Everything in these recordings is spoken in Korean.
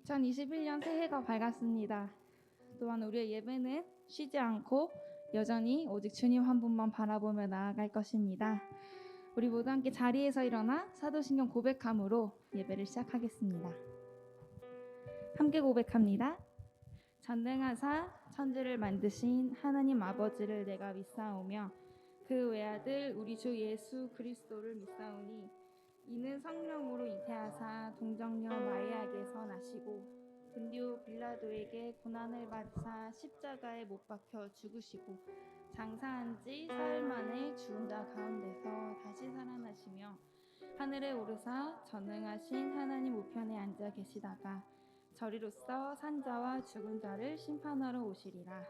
2021년 새해가 밝았습니다. 또한 우리의 예배는 쉬지 않고 여전히 오직 주님 한 분만 바라보며 나아갈 것입니다. 우리 모두 함께 자리에서 일어나 사도신경 고백함으로 예배를 시작하겠습니다. 함께 고백합니다. 전능하사 천지를 만드신 하나님 아버지를 내가 믿사오며 그 외아들 우리 주 예수 그리스도를 믿사오니 이는 성령으로 잉태하사 동정녀 마리아에게서 나시고 본디오 빌라도에게 고난을 받으사 십자가에 못 박혀 죽으시고 장사한 지 사흘 만에 죽은 자 가운데서 다시 살아나시며 하늘에 오르사 전능하신 하나님 우편에 앉아 계시다가 저리로서 산자와 죽은 자를 심판하러 오시리라.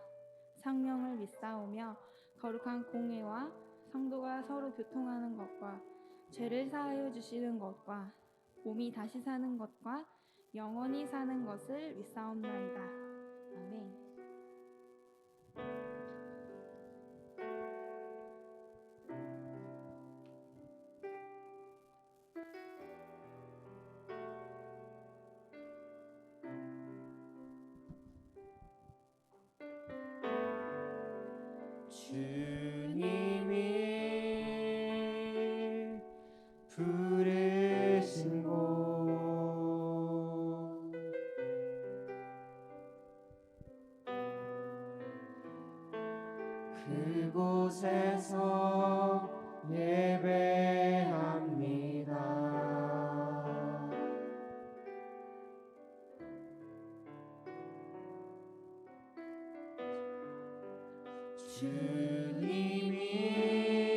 성령을 믿사오며 거룩한 공회와 성도가 서로 교통하는 것과 죄를 사하여 주시는 것과 몸이 다시 사는 것과 영원히 사는 것을 믿사옵나이다. 아멘. 주님이 부르신 곳 그곳에서 예배합니다.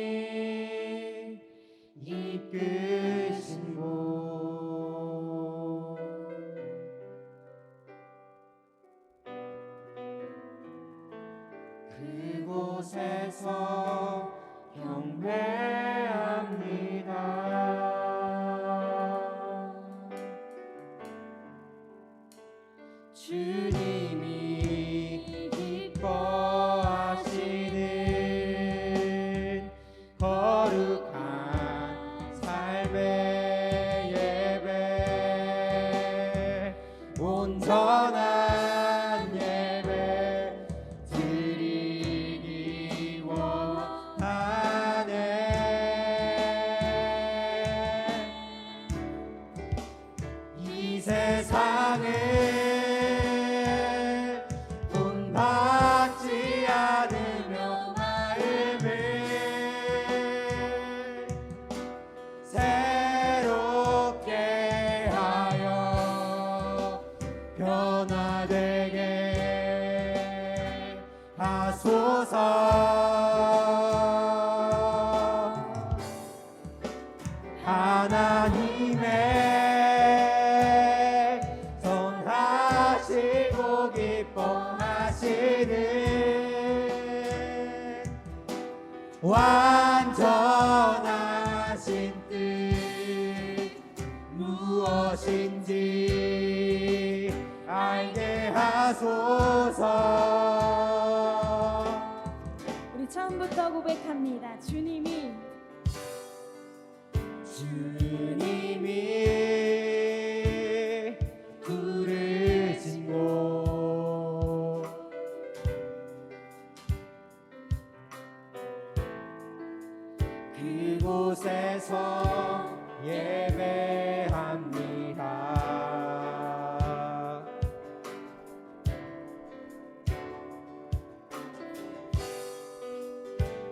주님이 이끄신 곳 그곳에서 경배합니다. 주님이 기뻐하시는 거룩한 삶의 예배 온전한 예배 드리기 원하네. 이 세상을 받지 않으며 마음을 새롭게 하여 변화되게 하소서. 하나님의 선하시고 기뻐하시는 완전하신 뜻 무엇인지 알게 하소서. 우리 처음부터 고백합니다. 주님이 부르신 곳 그곳에서 예배합니다.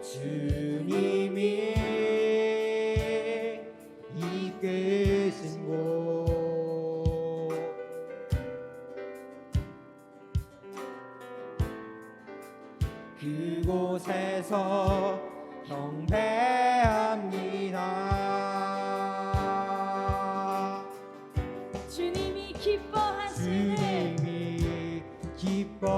주님이 이끄신 곳 그곳에서 경배합니다. 주님이 기뻐하시는 주님이 기뻐하시는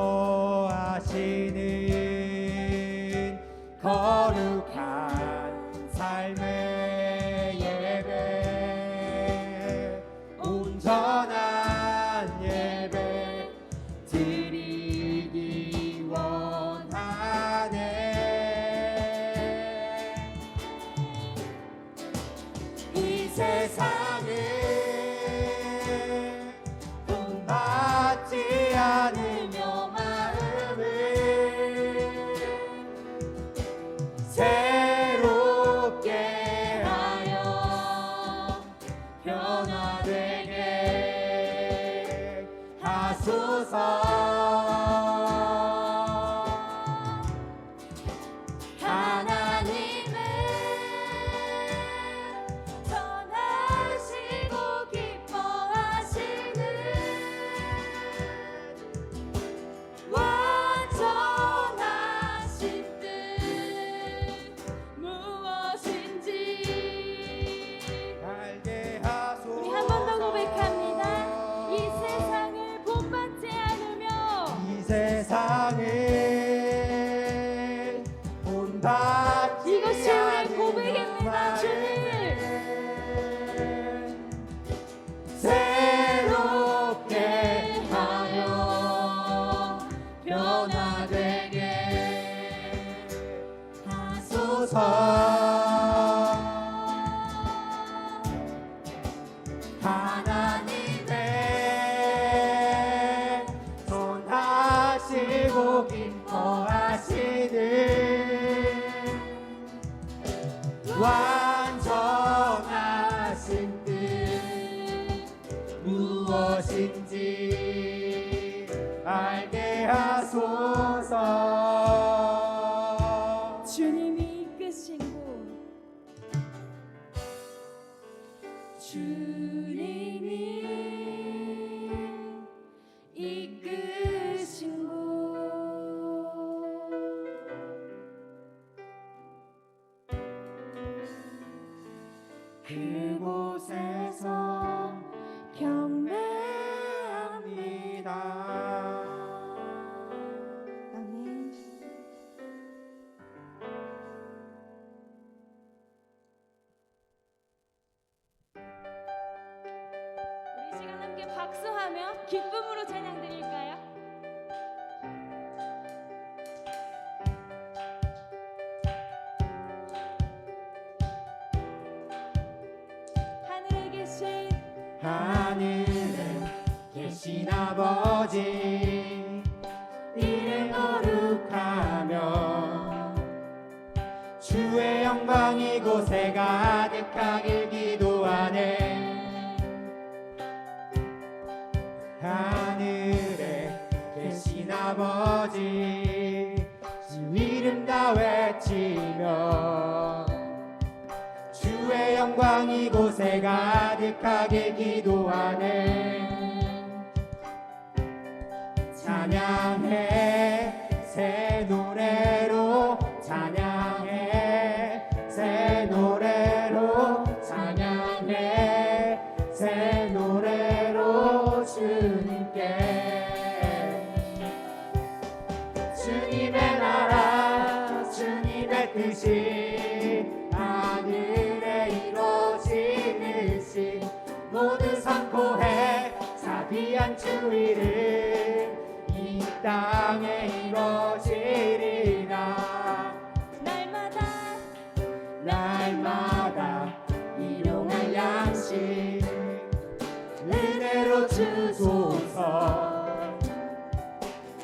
거룩한 삶의 예배 온전한 예배 드리기 원하네. 이 세상을 하나님은 선하시고 기뻐하시는 완전하신 뜻 무엇인지 알게 하소서. 우리 한 번 더 고백합니다. 이 세상을 본받지 않으며 이 세상을 본받지 이것이 우리의 않는 고백입니다. 주님을 새롭게 하여 변화되게 하소서. 하나님의 선하시고 기뻐하시는 완전하신 뜻 무엇인지 알게 하소서. 주님이 이끄신 곳 주님이 이끄신 곳 그곳에서 경배합니다. 아멘. 우리 시간 함께 박수하며 기쁨으로 찬양 드릴까요? 하늘에 계신 하늘에 계신 아버지 이름 거룩하며 주의 영광 이곳에 가득하길 기도하네. 하늘에 계신 아버지 주 이름 다 외치며 주의 영광 이곳에 가득하게 기도하네. 찬양해 새 노래로 찬양해 새 노래로 찬양해 새 노래로 주님께 주님의 나라 주님의 뜻이 하늘에 이루어지듯이 모두 선포해 자비한 주의를 이 땅에 이루어지리라. 날마다 일용할 양식 은혜로 주소서.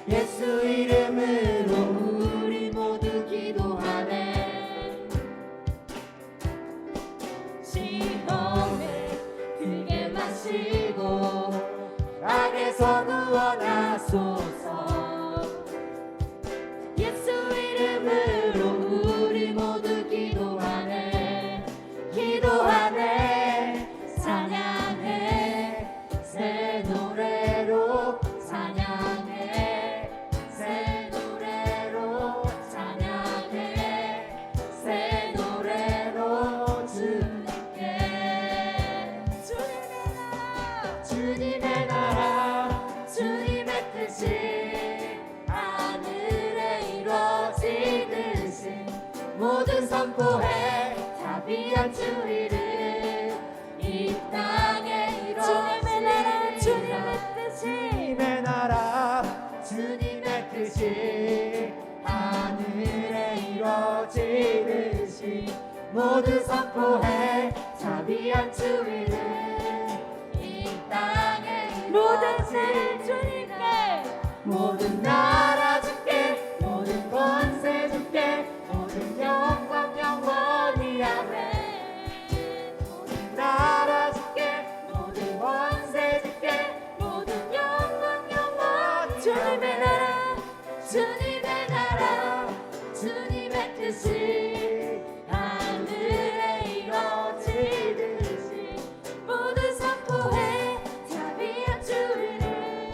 예수 이름으로 우리 모두 기도하네. 시험에 크게 마시고 악에서 구원하소서. 예수 이름으로 우리 모두 기도하네 기도하네 찬양해 새 노래로 찬양해 새 노래로 찬양해 새 노래로 주님께 주님의 나라 주님의 뜻이 하늘에 이루어지듯이 모든 선포해 자비한 주의를 이 땅에 이루어지리라. 주님의 나라 주님의 뜻이 하늘에 이루어지듯이 모두 선포해 자비한 주의를 이 땅에 모든 날 주님께 모든 나라 주께 모든 권세 주께 모든 영광 영원히 아멘. 모든 나라 주께 모든 권세 주께 모든 영광 영원 주님의 나라 주님의 나라 주님의 뜻이 하늘에 이루어지듯이 모두 선포해 자비한 주의를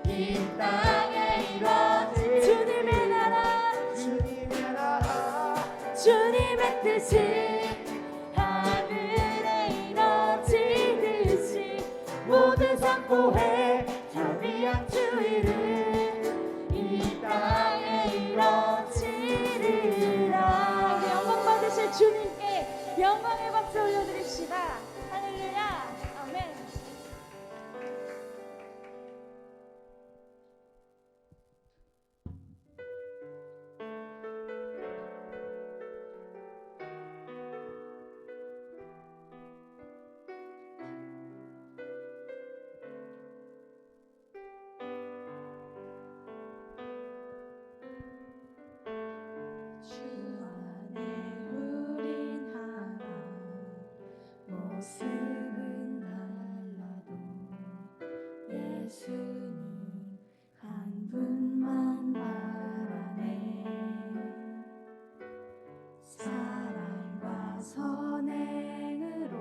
이 땅에 이루어지 주님의 나라 주님의 뜻이 하늘에 이루어지듯이 모두 선포해 자비한 주의를 이 땅에 이루어지리라. 영광 받으실 주님께 영광의 박수 올려드립시다. 할렐루야. 아멘. 주 안에 우린 하나 모습은 달라도 예수님 한 분만 바라네 사랑과 선행으로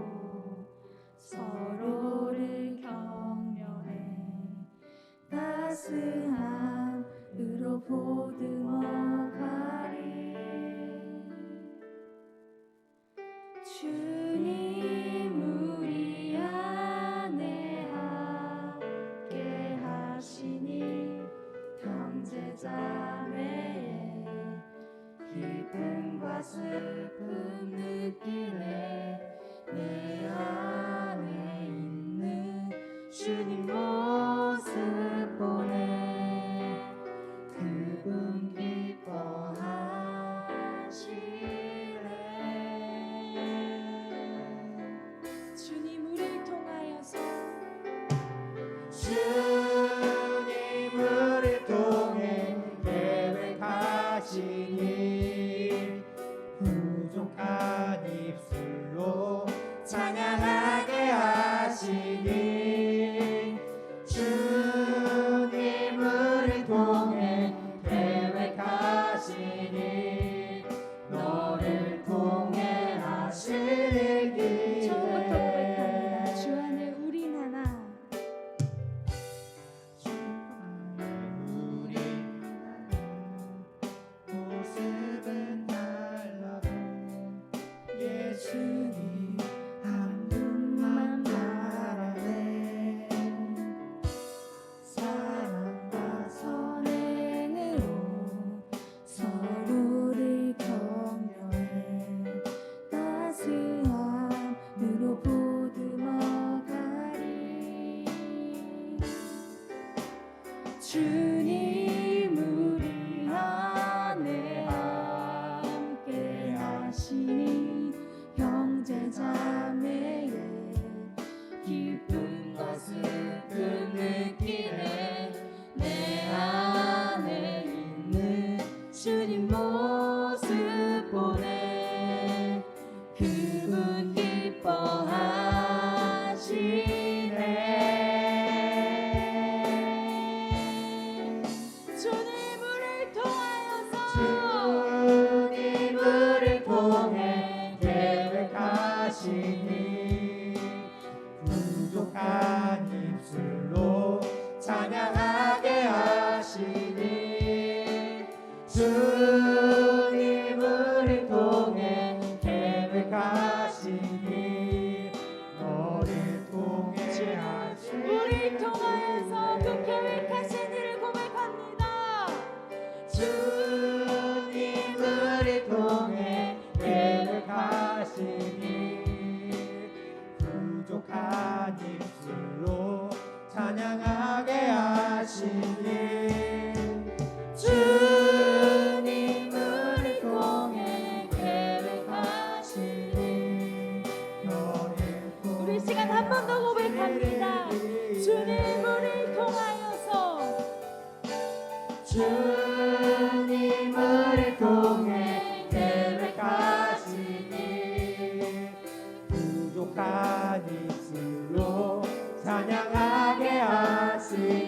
서로를 격려해 따스함으로 보듬어 가리 주님 우리 안에 함께 하시니 형제자매의 기쁨과 슬픔 느끼네 내 안에 있는 주님 모습 보네 그분 기뻐하시네 주님 우리를 통하여서 주님 우리 통해 계획하시니 부족한 입술로 찬양하게 하시니 주님 우리 통해 계획하시니 너를 통해 하실 길 처음부터 고백합니다. 주 안에 우린 하나 우리 모습은 달라도 예수님 한 분만 바라네 사랑과 선행으로 서로를 격려해 따스함으로 보듬어 가리 주님 우리 안에 함께 하시니 형제자매의 기쁨과 슬픔 느끼네 내 안에 있는 주님 모습 보네 그분 기뻐하시네 주님 우리를 통하여서 주님 우리 통해 계획하시니 부족한 입술로 찬양하게 하시니 주님 우리 통해 계획하시니 너를 통해 하시니 우리를 통하여서 그 계획하신 일을 고백합니다. 주님 우리 통해 계획하시니 부족한 입술로 찬양하게 하시니 주님 우리 통해 계획하시니 너를 통해 우리 시간 한 번 더 고백합니다. 주님 우리를 통하여서 주님 우리 통해 계획하시니 부족한 입술로 찬양하게 하시니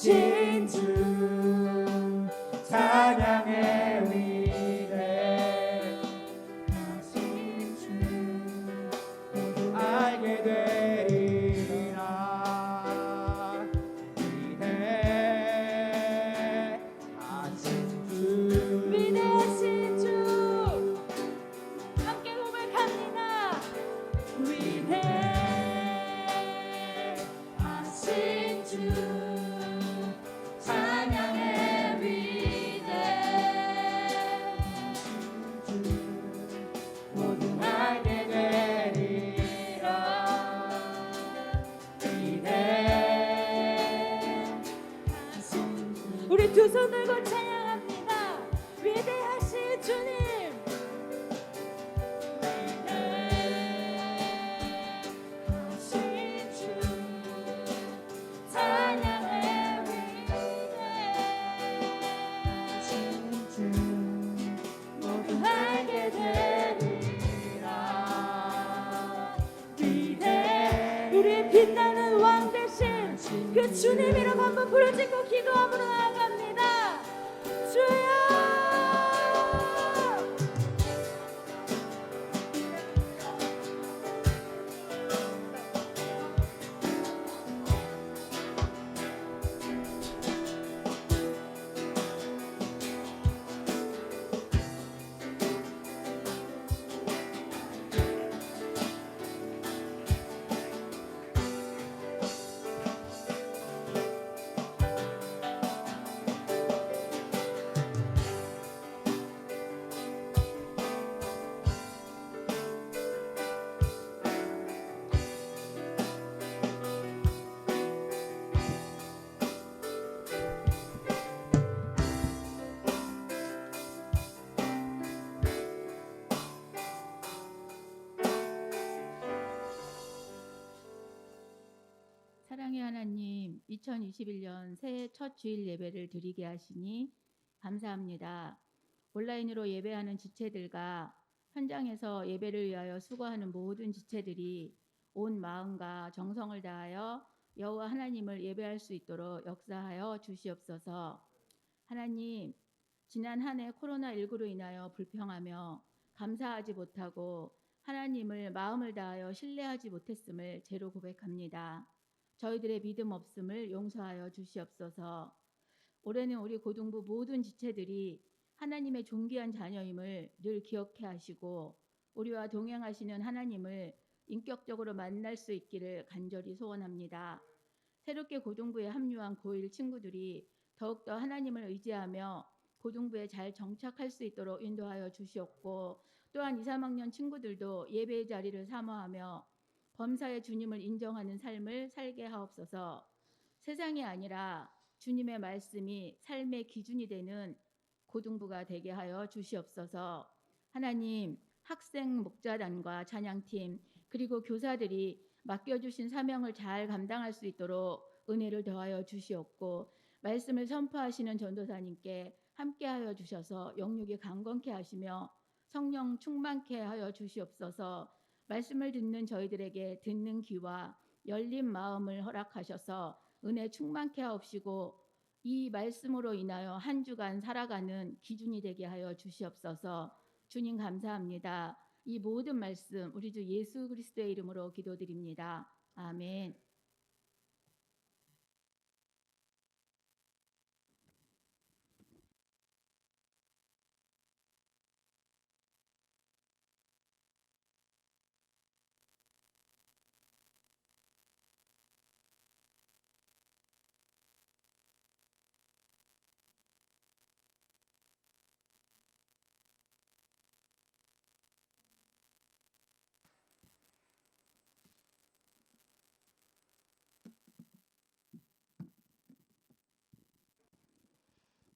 하신 주 찬양의 위대 하신 주 모두 알게 되리라. 위대 하신 주 위대하신 주 함께 고백합니다. 위대하신 주 찬양의 위대 모두 알게 되리라. 위대 우리 두 손 들고 찬양합니다. 위대하신 주님 위대하신 주 찬양의 위대하신 주 모두 알게 되리라. 위대 우리의 빛나는 왕 대신 그 주님 이름 한번 부르짖고 기도함으로 나아갑니다. 주여 사랑의 하나님, 2021년 새해 첫 주일 예배를 드리게 하시니 감사합니다. 온라인으로 예배하는 지체들과 현장에서 예배를 위하여 수고하는 모든 지체들이 온 마음과 정성을 다하여 여호와 하나님을 예배할 수 있도록 역사하여 주시옵소서. 하나님, 지난 한 해 코로나19로 인하여 불평하며 감사하지 못하고 하나님을 마음을 다하여 신뢰하지 못했음을 죄로 고백합니다. 저희들의 믿음 없음을 용서하여 주시옵소서. 올해는 우리 고등부 모든 지체들이 하나님의 존귀한 자녀임을 늘 기억해 하시고 우리와 동행하시는 하나님을 인격적으로 만날 수 있기를 간절히 소원합니다. 새롭게 고등부에 합류한 고1 친구들이 더욱더 하나님을 의지하며 고등부에 잘 정착할 수 있도록 인도하여 주시옵고, 또한 2, 3학년 친구들도 예배의 자리를 사모하며 범사의 주님을 인정하는 삶을 살게 하옵소서. 세상이 아니라 주님의 말씀이 삶의 기준이 되는 고등부가 되게 하여 주시옵소서. 하나님, 학생 목자단과 찬양팀 그리고 교사들이 맡겨주신 사명을 잘 감당할 수 있도록 은혜를 더하여 주시옵고, 말씀을 선포하시는 전도사님께 함께하여 주셔서 영육이 강건케 하시며 성령 충만케 하여 주시옵소서. 말씀을 듣는 저희들에게 듣는 귀와 열린 마음을 허락하셔서 은혜 충만케 하옵시고, 이 말씀으로 인하여 한 주간 살아가는 기준이 되게 하여 주시옵소서. 주님 감사합니다. 이 모든 말씀 우리 주 예수 그리스도의 이름으로 기도드립니다. 아멘.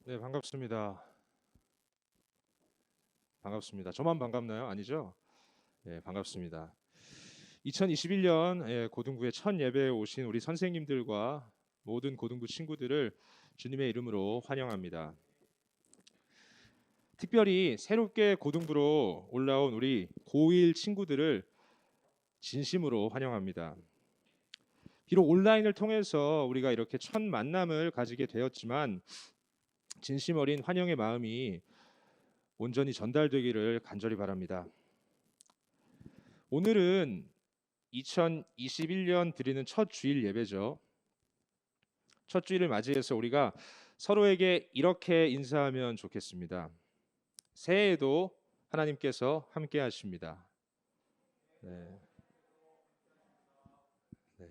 네, 반갑습니다. 반갑습니다. 저만 반갑나요? 아니죠? 네, 반갑습니다. 2021년 고등부의 첫 예배에 오신 우리 선생님들과 모든 고등부 친구들을 주님의 이름으로 환영합니다. 특별히 새롭게 고등부로 올라온 우리 고1 친구들을 진심으로 환영합니다. 비록 온라인을 통해서 우리가 이렇게 첫 만남을 가지게 되었지만 진심 어린 환영의 마음이 온전히 전달되기를 간절히 바랍니다. 오늘은 2021년 드리는 첫 주일 예배죠. 첫 주일을 맞이해서 우리가 서로에게 이렇게 인사하면 좋겠습니다. 새해에도 하나님께서 함께 하십니다. 네. 네.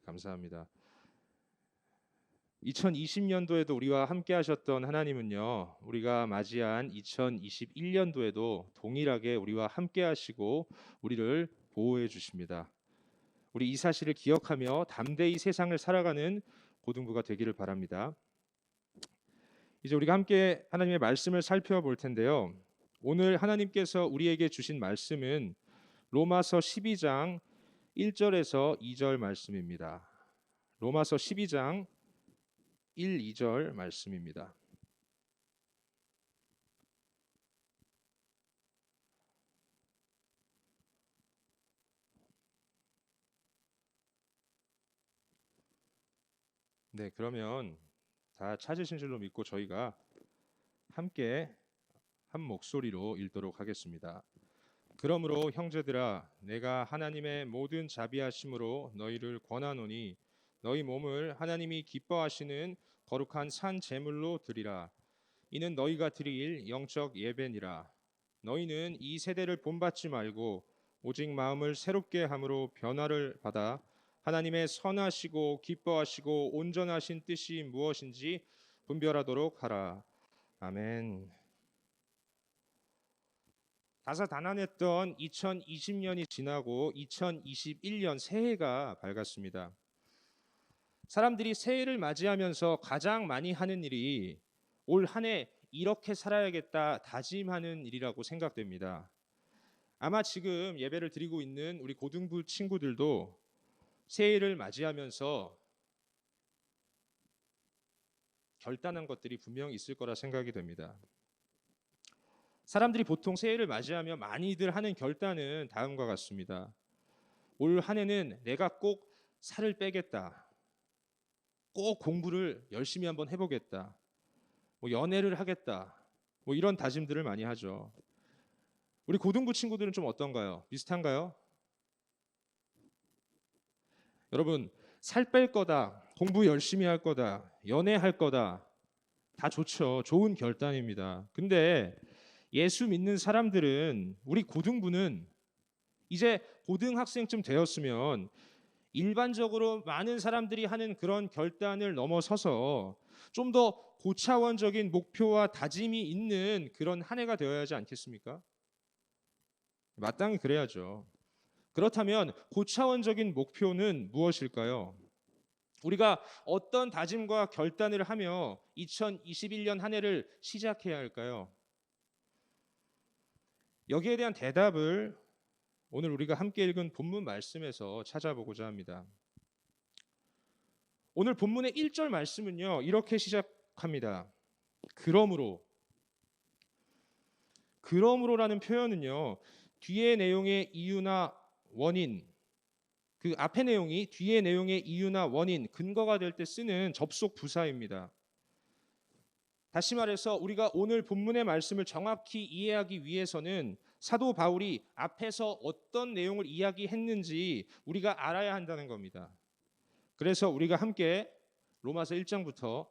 감사합니다. 2020년도에도 우리와 함께 하셨던 하나님은요, 우리가 맞이한 2021년도에도 동일하게 우리와 함께 하시고 우리를 보호해 주십니다. 우리 이 사실을 기억하며 담대히 세상을 살아가는 고등부가 되기를 바랍니다. 이제 우리가 함께 하나님의 말씀을 살펴볼 텐데요. 오늘 하나님께서 우리에게 주신 말씀은 로마서 12장 1절에서 2절 말씀입니다. 로마서 12장 1, 2절 말씀입니다. 네, 그러면 다 찾으신 줄로 믿고 저희가 함께 한 목소리로 읽도록 하겠습니다. 그러므로 형제들아, 내가 하나님의 모든 자비하심으로 너희를 권하노니 너희 몸을 하나님이 기뻐하시는 거룩한 산 제물로 드리라. 이는 너희가 드릴 영적 예배니라. 너희는 이 세대를 본받지 말고 오직 마음을 새롭게 함으로 변화를 받아 하나님의 선하시고 기뻐하시고 온전하신 뜻이 무엇인지 분별하도록 하라. 아멘. 다사다난했던 2020년이 지나고 2021년 새해가 밝았습니다. 사람들이 새해를 맞이하면서 가장 많이 하는 일이 올 한 해 이렇게 살아야겠다 다짐하는 일이라고 생각됩니다. 아마 지금 예배를 드리고 있는 우리 고등부 친구들도 새해를 맞이하면서 결단한 것들이 분명히 있을 거라 생각이 됩니다. 사람들이 보통 새해를 맞이하며 많이들 하는 결단은 다음과 같습니다. 올 한 해는 내가 꼭 살을 빼겠다. 꼭 공부를 열심히 한번 해보겠다. 연애를 하겠다. 이런 다짐들을 많이 하죠. 우리 고등부 친구들은 좀 어떤가요? 비슷한가요? 여러분, 살 뺄 거다, 공부 열심히 할 거다, 연애할 거다, 다 좋죠. 좋은 결단입니다. 근데 예수 믿는 사람들은, 우리 고등부는 이제 고등학생쯤 되었으면 일반적으로 많은 사람들이 하는 그런 결단을 넘어서서 좀 더 고차원적인 목표와 다짐이 있는 그런 한 해가 되어야 하지 않겠습니까? 마땅히 그래야죠. 그렇다면 고차원적인 목표는 무엇일까요? 우리가 어떤 다짐과 결단을 하며 2021년 한 해를 시작해야 할까요? 여기에 대한 대답을 오늘 우리가 함께 읽은 본문 말씀에서 찾아보고자 합니다. 오늘 본문의 1절 말씀은요, 이렇게 시작합니다. 그러므로라는 표현은요, 뒤의 내용의 이유나 원인, 그 앞의 내용이 뒤의 내용의 이유나 원인, 근거가 될 때 쓰는 접속 부사입니다. 다시 말해서 우리가 오늘 본문의 말씀을 정확히 이해하기 위해서는 사도 바울이 앞에서 어떤 내용을 이야기했는지 우리가 알아야 한다는 겁니다. 그래서 우리가 함께 로마서 1장부터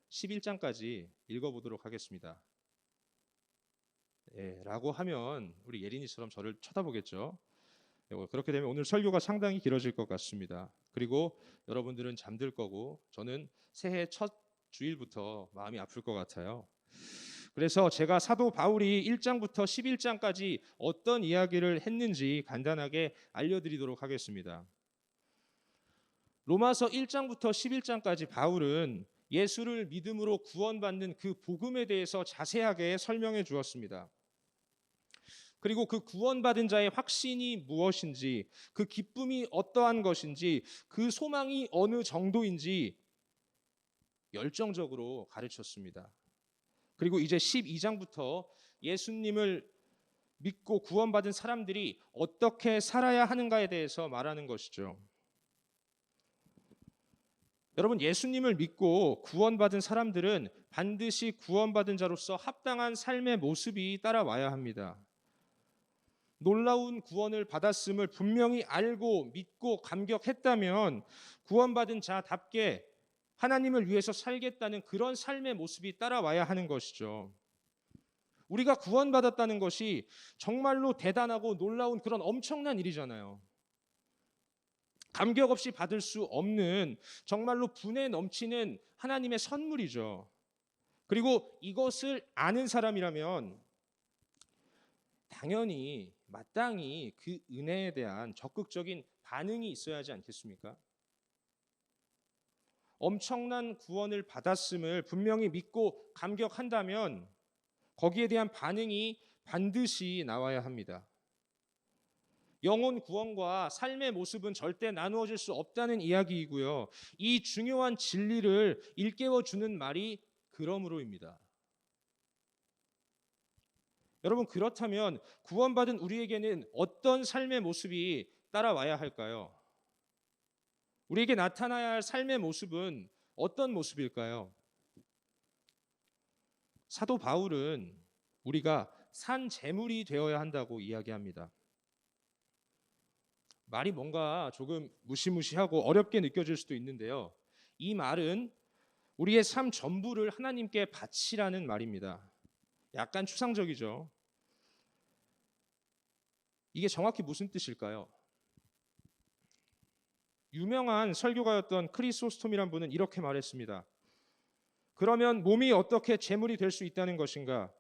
11장까지 읽어보도록 하겠습니다. 라고 하면 우리 예린이처럼 저를 쳐다보겠죠. 그렇게 되면 오늘 설교가 상당히 길어질 것 같습니다. 그리고 여러분들은 잠들 거고 저는 새해 첫 주일부터 마음이 아플 것 같아요. 그래서 제가 사도 바울이 1장부터 11장까지 어떤 이야기를 했는지 간단하게 알려드리도록 하겠습니다. 로마서 1장부터 11장까지 바울은 예수를 믿음으로 구원받는 그 복음에 대해서 자세하게 설명해 주었습니다. 그리고 그 구원받은 자의 확신이 무엇인지, 그 기쁨이 어떠한 것인지, 그 소망이 어느 정도인지 열정적으로 가르쳤습니다. 그리고 이제 12장부터 예수님을 믿고 구원받은 사람들이 어떻게 살아야 하는가에 대해서 말하는 것이죠. 여러분, 예수님을 믿고 구원받은 사람들은 반드시 구원받은 자로서 합당한 삶의 모습이 따라와야 합니다. 놀라운 구원을 받았음을 분명히 알고 믿고 감격했다면 구원받은 자답게 하나님을 위해서 살겠다는 그런 삶의 모습이 따라와야 하는 것이죠. 우리가 구원받았다는 것이 정말로 대단하고 놀라운 그런 엄청난 일이잖아요. 감격 없이 받을 수 없는 정말로 분에 넘치는 하나님의 선물이죠. 그리고 이것을 아는 사람이라면 당연히 마땅히 그 은혜에 대한 적극적인 반응이 있어야 하지 않겠습니까? 엄청난 구원을 받았음을 분명히 믿고 감격한다면 거기에 대한 반응이 반드시 나와야 합니다. 영혼 구원과 삶의 모습은 절대 나누어질 수 없다는 이야기이고요. 이 중요한 진리를 일깨워 주는 말이 그러므로입니다. 여러분, 그렇다면 구원받은 우리에게는 어떤 삶의 모습이 따라와야 할까요? 우리에게 나타나야 할 삶의 모습은 어떤 모습일까요? 사도 바울은 우리가 산 제물이 되어야 한다고 이야기합니다. 말이 뭔가 조금 무시무시하고 어렵게 느껴질 수도 있는데요. 이 말은 우리의 삶 전부를 하나님께 바치라는 말입니다. 약간 추상적이죠. 이게 정확히 무슨 뜻일까요? 유명한 설교가였던 크리소스톰이란 분은 이렇게 말했습니다. 그러면 몸이 어떻게 제물이 될 수 있다는 것인가?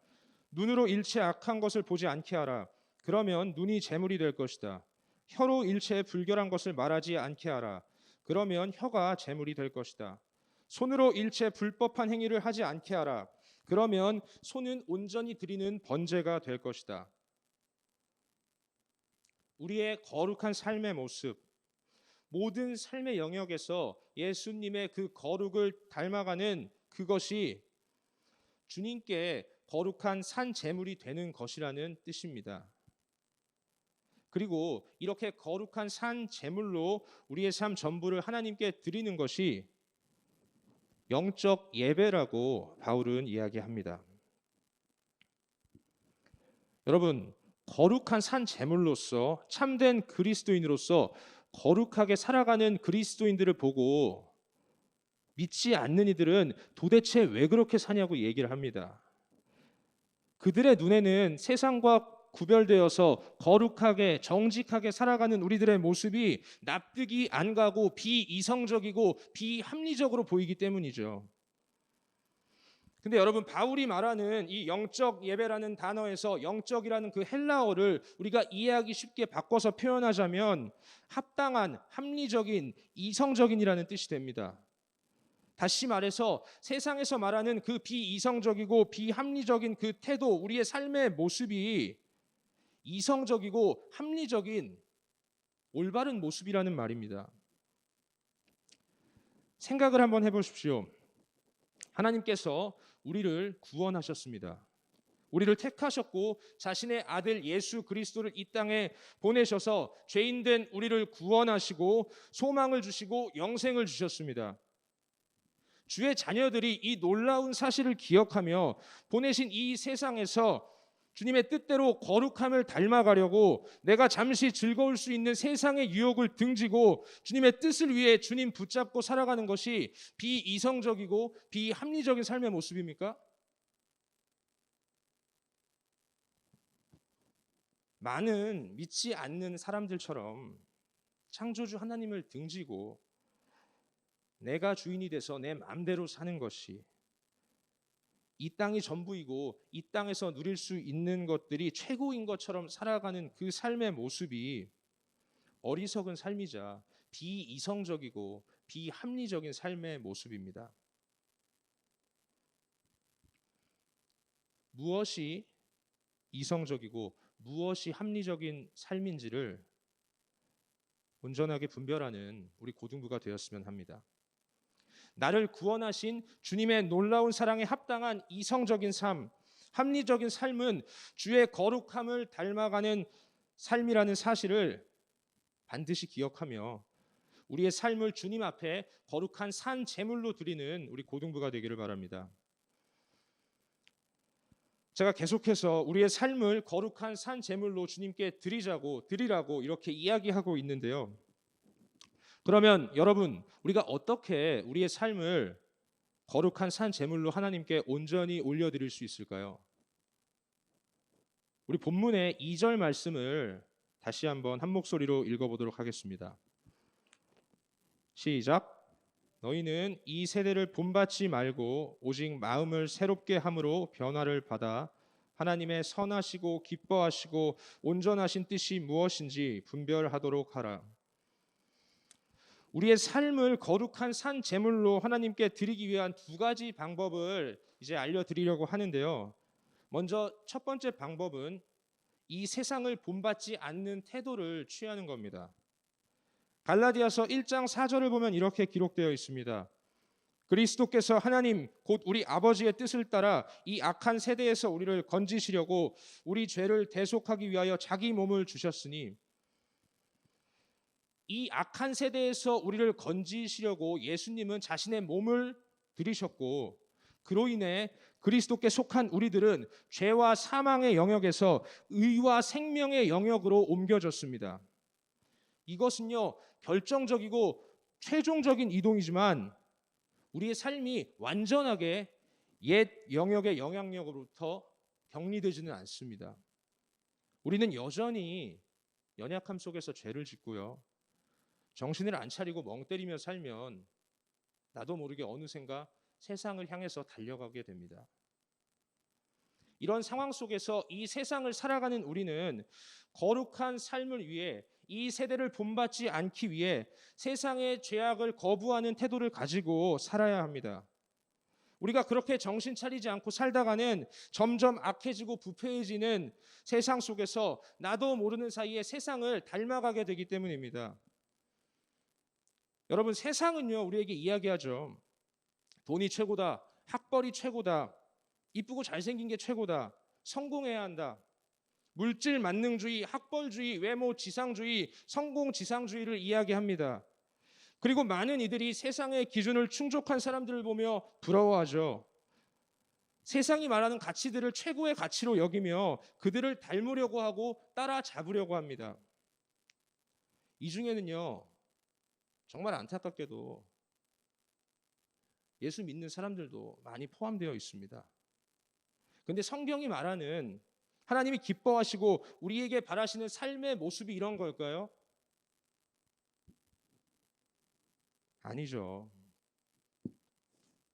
눈으로 일체 악한 것을 보지 않게 하라. 그러면 눈이 제물이 될 것이다. 혀로 일체 불결한 것을 말하지 않게 하라. 그러면 혀가 제물이 될 것이다. 손으로 일체 불법한 행위를 하지 않게 하라. 그러면 손은 온전히 드리는 번제가 될 것이다. 우리의 거룩한 삶의 모습, 모든 삶의 영역에서 예수님의 그 거룩을 닮아가는 그것이 주님께 거룩한 산 제물이 되는 것이라는 뜻입니다. 그리고 이렇게 거룩한 산 제물로 우리의 삶 전부를 하나님께 드리는 것이 영적 예배라고 바울은 이야기합니다. 여러분, 거룩한 산 제물로서 참된 그리스도인으로서 거룩하게 살아가는 그리스도인들을 보고 믿지 않는 이들은 도대체 왜 그렇게 사냐고 얘기를 합니다. 그들의 눈에는 세상과 구별되어서 거룩하게 정직하게 살아가는 우리들의 모습이 납득이 안 가고 비이성적이고 비합리적으로 보이기 때문이죠. 근데 여러분, 바울이 말하는 이 영적 예배라는 단어에서 영적이라는 그 헬라어를 우리가 이해하기 쉽게 바꿔서 표현하자면 합당한, 합리적인, 이성적인이라는 뜻이 됩니다. 다시 말해서 세상에서 말하는 그 비이성적이고 비합리적인 그 태도, 우리의 삶의 모습이 이성적이고 합리적인 올바른 모습이라는 말입니다. 생각을 한번 해보십시오. 하나님께서 우리를 구원하셨습니다. 우리를 택하셨고 자신의 아들 예수 그리스도를 이 땅에 보내셔서 죄인된 우리를 구원하시고 소망을 주시고 영생을 주셨습니다. 주의 자녀들이 이 놀라운 사실을 기억하며 보내신 이 세상에서 주님의 뜻대로 거룩함을 닮아가려고 내가 잠시 즐거울 수 있는 세상의 유혹을 등지고 주님의 뜻을 위해 주님 붙잡고 살아가는 것이 비이성적이고 비합리적인 삶의 모습입니까? 많은 믿지 않는 사람들처럼 창조주 하나님을 등지고 내가 주인이 돼서 내 마음대로 사는 것이 이 땅이 전부이고 이 땅에서 누릴 수 있는 것들이 최고인 것처럼 살아가는 그 삶의 모습이 어리석은 삶이자 비이성적이고 비합리적인 삶의 모습입니다. 무엇이 이성적이고 무엇이 합리적인 삶인지를 온전하게 분별하는 우리 고등부가 되었으면 합니다. 나를 구원하신 주님의 놀라운 사랑에 합당한 이성적인 삶, 합리적인 삶은 주의 거룩함을 닮아가는 삶이라는 사실을 반드시 기억하며 우리의 삶을 주님 앞에 거룩한 산 제물로 드리는 우리 고등부가 되기를 바랍니다. 제가 계속해서 우리의 삶을 거룩한 산 제물로 주님께 드리라고 이렇게 이야기하고 있는데요. 그러면 여러분, 우리가 어떻게 우리의 삶을 거룩한 산 제물로 하나님께 온전히 올려드릴 수 있을까요? 우리 본문의 2절 말씀을 다시 한번 한 목소리로 읽어보도록 하겠습니다. 시작. 너희는 이 세대를 본받지 말고 오직 마음을 새롭게 함으로 변화를 받아 하나님의 선하시고 기뻐하시고 온전하신 뜻이 무엇인지 분별하도록 하라. 우리의 삶을 거룩한 산 제물로 하나님께 드리기 위한 두 가지 방법을 이제 알려드리려고 하는데요. 먼저 첫 번째 방법은 이 세상을 본받지 않는 태도를 취하는 겁니다. 갈라디아서 1장 4절을 보면 이렇게 기록되어 있습니다. 그리스도께서 하나님 곧 우리 아버지의 뜻을 따라 이 악한 세대에서 우리를 건지시려고 우리 죄를 대속하기 위하여 자기 몸을 주셨으니, 이 악한 세대에서 우리를 건지시려고 예수님은 자신의 몸을 들이셨고, 그로 인해 그리스도께 속한 우리들은 죄와 사망의 영역에서 의와 생명의 영역으로 옮겨졌습니다. 이것은요, 결정적이고 최종적인 이동이지만 우리의 삶이 완전하게 옛 영역의 영향력으로부터 격리되지는 않습니다. 우리는 여전히 연약함 속에서 죄를 짓고요, 정신을 안 차리고 멍 때리며 살면 나도 모르게 어느샌가 세상을 향해서 달려가게 됩니다. 이런 상황 속에서 이 세상을 살아가는 우리는 거룩한 삶을 위해, 이 세대를 본받지 않기 위해 세상의 죄악을 거부하는 태도를 가지고 살아야 합니다. 우리가 그렇게 정신 차리지 않고 살다가는 점점 악해지고 부패해지는 세상 속에서 나도 모르는 사이에 세상을 닮아가게 되기 때문입니다. 여러분, 세상은요, 우리에게 이야기하죠. 돈이 최고다, 학벌이 최고다, 이쁘고 잘생긴 게 최고다, 성공해야 한다. 물질 만능주의, 학벌주의, 외모 지상주의, 성공 지상주의를 이야기합니다. 그리고 많은 이들이 세상의 기준을 충족한 사람들을 보며 부러워하죠. 세상이 말하는 가치들을 최고의 가치로 여기며 그들을 닮으려고 하고 따라잡으려고 합니다. 이 중에는요, 정말 안타깝게도 예수 믿는 사람들도 많이 포함되어 있습니다. 그런데 성경이 말하는, 하나님이 기뻐하시고 우리에게 바라시는 삶의 모습이 이런 걸까요? 아니죠.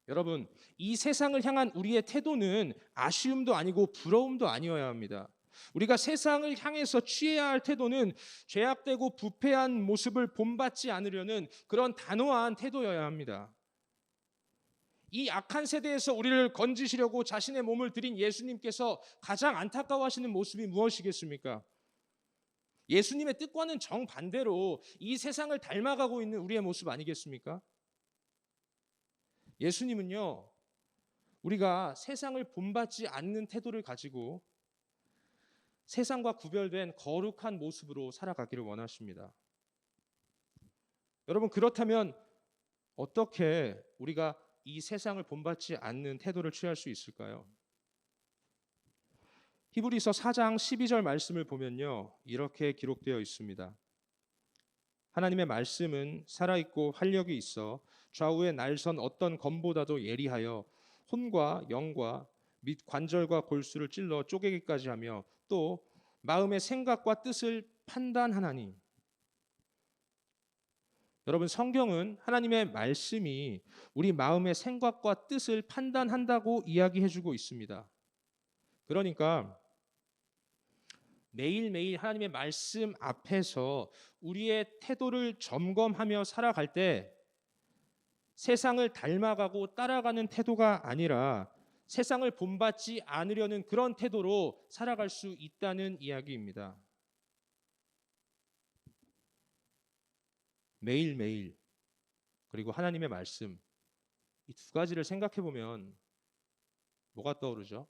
여러분, 이 세상을 향한 우리의 태도는 아쉬움도 아니고 부러움도 아니어야 합니다. 우리가 세상을 향해서 취해야 할 태도는 죄악되고 부패한 모습을 본받지 않으려는 그런 단호한 태도여야 합니다. 이 악한 세대에서 우리를 건지시려고 자신의 몸을 드린 예수님께서 가장 안타까워하시는 모습이 무엇이겠습니까? 예수님의 뜻과는 정반대로 이 세상을 닮아가고 있는 우리의 모습 아니겠습니까? 예수님은요, 우리가 세상을 본받지 않는 태도를 가지고 세상과 구별된 거룩한 모습으로 살아가기를 원하십니다. 여러분, 그렇다면 어떻게 우리가 이 세상을 본받지 않는 태도를 취할 수 있을까요? 히브리서 4장 12절 말씀을 보면요, 이렇게 기록되어 있습니다. 하나님의 말씀은 살아있고 활력이 있어 좌우의 날선 어떤 검보다도 예리하여 혼과 영과 및 관절과 골수를 찔러 쪼개기까지 하며 또 마음의 생각과 뜻을 판단하나니. 여러분, 성경은 하나님의 말씀이 우리 마음의 생각과 뜻을 판단한다고 이야기해주고 있습니다. 그러니까 매일매일 하나님의 말씀 앞에서 우리의 태도를 점검하며 살아갈 때 세상을 닮아가고 따라가는 태도가 아니라 세상을 본받지 않으려는 그런 태도로 살아갈 수 있다는 이야기입니다. 매일매일, 그리고 하나님의 말씀, 이 두 가지를 생각해 보면 뭐가 떠오르죠?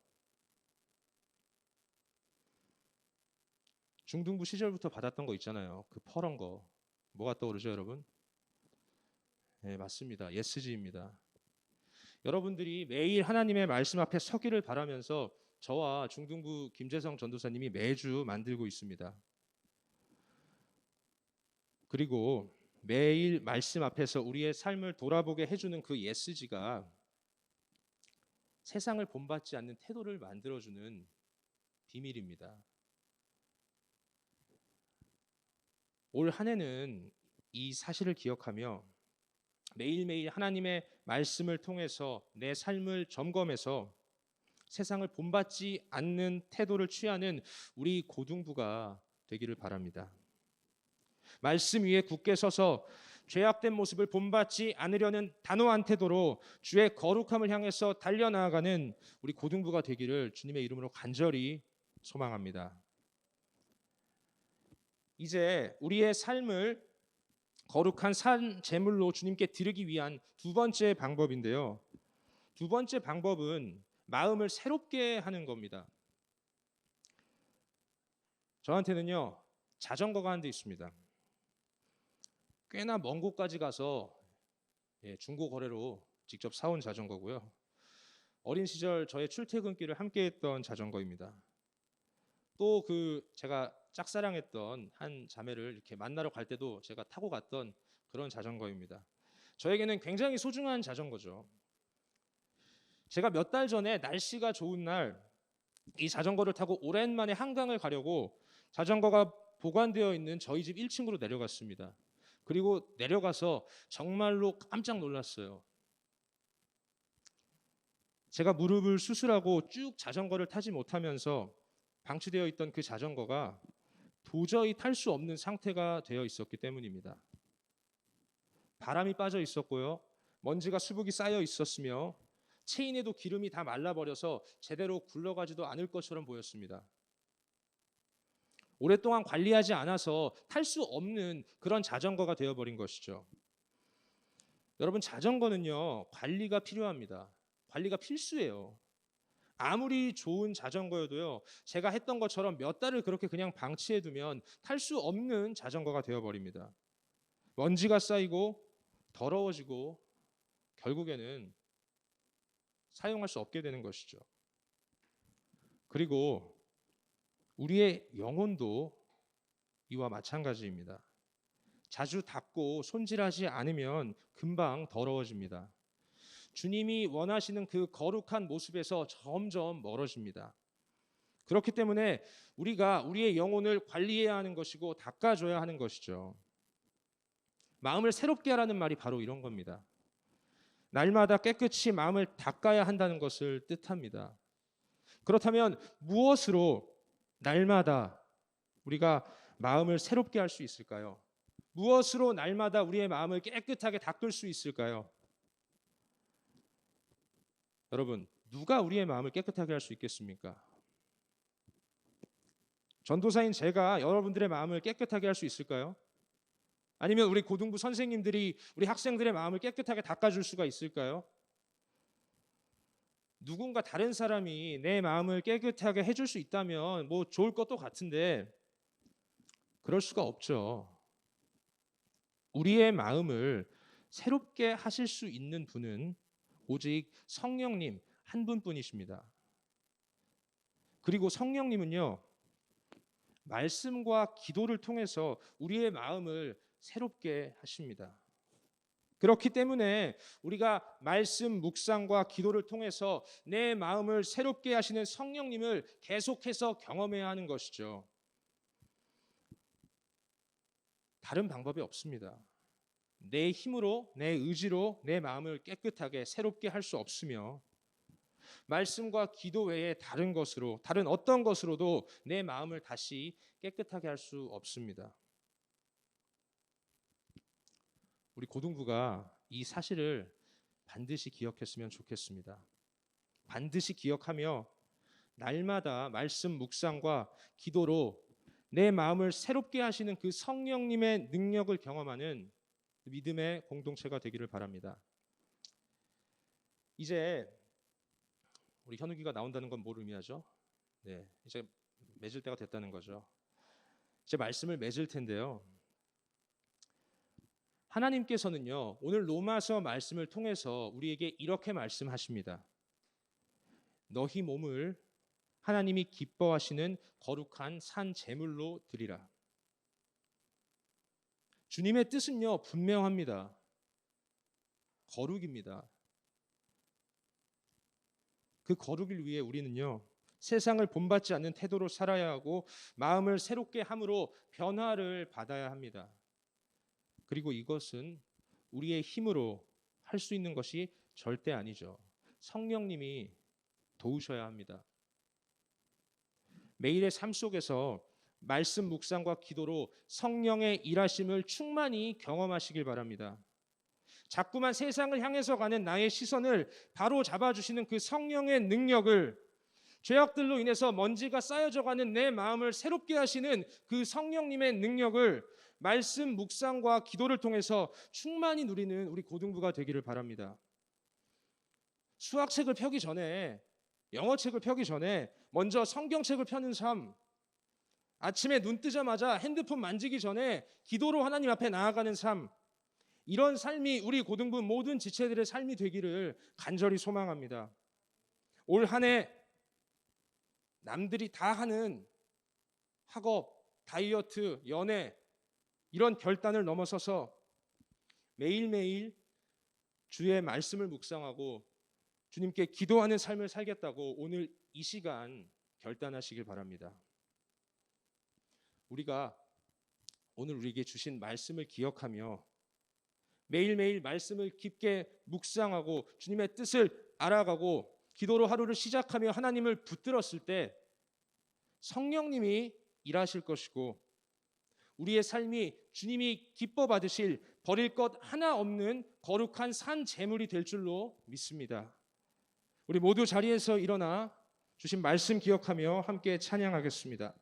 중등부 시절부터 받았던 거 있잖아요. 그 퍼런 거. 뭐가 떠오르죠, 여러분? 네, 맞습니다. 예스지입니다. 여러분들이 매일 하나님의 말씀 앞에 서기를 바라면서 저와 중등부 김재성 전도사님이 매주 만들고 있습니다. 그리고 매일 말씀 앞에서 우리의 삶을 돌아보게 해주는 그 예스지가 세상을 본받지 않는 태도를 만들어주는 비밀입니다. 올 한 해는 이 사실을 기억하며 매일매일 하나님의 말씀을 통해서 내 삶을 점검해서 세상을 본받지 않는 태도를 취하는 우리 고등부가 되기를 바랍니다. 말씀 위에 굳게 서서 죄악된 모습을 본받지 않으려는 단호한 태도로 주의 거룩함을 향해서 달려나아가는 우리 고등부가 되기를 주님의 이름으로 간절히 소망합니다. 이제 우리의 삶을 거룩한 산 제물로 주님께 드리기 위한 두 번째 방법인데요. 두 번째 방법은 마음을 새롭게 하는 겁니다. 저한테는요, 자전거가 한 대 있습니다. 꽤나 먼 곳까지 가서 중고 거래로 직접 사온 자전거고요. 어린 시절 저의 출퇴근길을 함께했던 자전거입니다. 또 제가 짝사랑했던 한 자매를 이렇게 만나러 갈 때도 제가 타고 갔던 그런 자전거입니다. 저에게는 굉장히 소중한 자전거죠. 제가 몇 달 전에 날씨가 좋은 날 이 자전거를 타고 오랜만에 한강을 가려고 자전거가 보관되어 있는 저희 집 1층으로 내려갔습니다. 그리고 내려가서 정말로 깜짝 놀랐어요. 제가 무릎을 수술하고 쭉 자전거를 타지 못하면서 방치되어 있던 그 자전거가 도저히 탈 수 없는 상태가 되어 있었기 때문입니다. 바람이 빠져 있었고요. 먼지가 수북이 쌓여 있었으며 체인에도 기름이 다 말라버려서 제대로 굴러가지도 않을 것처럼 보였습니다. 오랫동안 관리하지 않아서 탈 수 없는 그런 자전거가 되어버린 것이죠. 여러분, 자전거는요, 관리가 필요합니다. 관리가 필수예요. 아무리 좋은 자전거여도요, 제가 했던 것처럼 몇 달을 그렇게 그냥 방치해두면 탈 수 없는 자전거가 되어버립니다. 먼지가 쌓이고 더러워지고 결국에는 사용할 수 없게 되는 것이죠. 그리고 우리의 영혼도 이와 마찬가지입니다. 자주 닦고 손질하지 않으면 금방 더러워집니다. 주님이 원하시는 그 거룩한 모습에서 점점 멀어집니다. 그렇기 때문에 우리가 우리의 영혼을 관리해야 하는 것이고 닦아줘야 하는 것이죠. 마음을 새롭게 하라는 말이 바로 이런 겁니다. 날마다 깨끗이 마음을 닦아야 한다는 것을 뜻합니다. 그렇다면 무엇으로 날마다 우리가 마음을 새롭게 할 수 있을까요? 무엇으로 날마다 우리의 마음을 깨끗하게 닦을 수 있을까요? 여러분, 누가 우리의 마음을 깨끗하게 할 수 있겠습니까? 전도사인 제가 여러분들의 마음을 깨끗하게 할 수 있을까요? 아니면 우리 고등부 선생님들이 우리 학생들의 마음을 깨끗하게 닦아줄 수가 있을까요? 누군가 다른 사람이 내 마음을 깨끗하게 해줄 수 있다면 뭐 좋을 것도 같은데 그럴 수가 없죠. 우리의 마음을 새롭게 하실 수 있는 분은 오직 성령님 한 분뿐이십니다. 그리고 성령님은요, 말씀과 기도를 통해서 우리의 마음을 새롭게 하십니다. 그렇기 때문에 우리가 말씀 묵상과 기도를 통해서 내 마음을 새롭게 하시는 성령님을 계속해서 경험해야 하는 것이죠. 다른 방법이 없습니다. 내 힘으로, 내 의지로 내 마음을 깨끗하게 새롭게 할 수 없으며 말씀과 기도 외에 다른 것으로, 다른 어떤 것으로도 내 마음을 다시 깨끗하게 할 수 없습니다. 우리 고등부가 이 사실을 반드시 기억했으면 좋겠습니다. 반드시 기억하며 날마다 말씀 묵상과 기도로 내 마음을 새롭게 하시는 그 성령님의 능력을 경험하는 믿음의 공동체가 되기를 바랍니다. 이제 우리 현욱이가 나온다는 건 뭘 의미하죠? 네, 이제 맺을 때가 됐다는 거죠. 이제 말씀을 맺을 텐데요. 하나님께서는요, 오늘 로마서 말씀을 통해서 우리에게 이렇게 말씀하십니다. 너희 몸을 하나님이 기뻐하시는 거룩한 산 제물로 드리라. 주님의 뜻은요, 분명합니다. 거룩입니다. 그 거룩을 위해 우리는요, 세상을 본받지 않는 태도로 살아야 하고 마음을 새롭게 함으로 변화를 받아야 합니다. 그리고 이것은 우리의 힘으로 할 수 있는 것이 절대 아니죠. 성령님이 도우셔야 합니다. 매일의 삶 속에서 말씀 묵상과 기도로 성령의 일하심을 충만히 경험하시길 바랍니다. 자꾸만 세상을 향해서 가는 나의 시선을 바로 잡아주시는 그 성령의 능력을, 죄악들로 인해서 먼지가 쌓여져 가는 내 마음을 새롭게 하시는 그 성령님의 능력을 말씀 묵상과 기도를 통해서 충만히 누리는 우리 고등부가 되기를 바랍니다. 수학책을 펴기 전에, 영어책을 펴기 전에 먼저 성경책을 펴는 삶, 아침에 눈 뜨자마자 핸드폰 만지기 전에 기도로 하나님 앞에 나아가는 삶, 이런 삶이 우리 고등부 모든 지체들의 삶이 되기를 간절히 소망합니다. 올 한 해 남들이 다 하는 학업, 다이어트, 연애, 이런 결단을 넘어서서 매일매일 주의 말씀을 묵상하고 주님께 기도하는 삶을 살겠다고 오늘 이 시간 결단하시길 바랍니다. 우리가 오늘 우리에게 주신 말씀을 기억하며 매일매일 말씀을 깊게 묵상하고 주님의 뜻을 알아가고 기도로 하루를 시작하며 하나님을 붙들었을 때 성령님이 일하실 것이고 우리의 삶이 주님이 기뻐 받으실 버릴 것 하나 없는 거룩한 산 제물이 될 줄로 믿습니다. 우리 모두 자리에서 일어나 주신 말씀 기억하며 함께 찬양하겠습니다.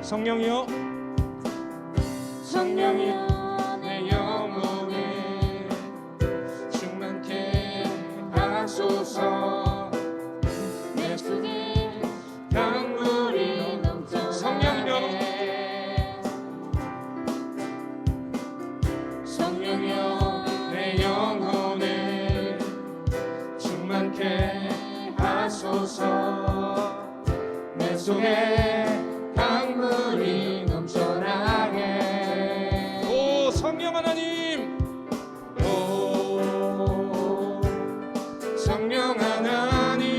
성령이여, 성령이여 내 영혼에 충만케 하소서. 내 속에 강물이 넘쳐 성령이여, 내 영혼에 충만케 하소서. 내 속에 강물이 넘쳐나게. 오 성령 하나님, 오 성령 하나님,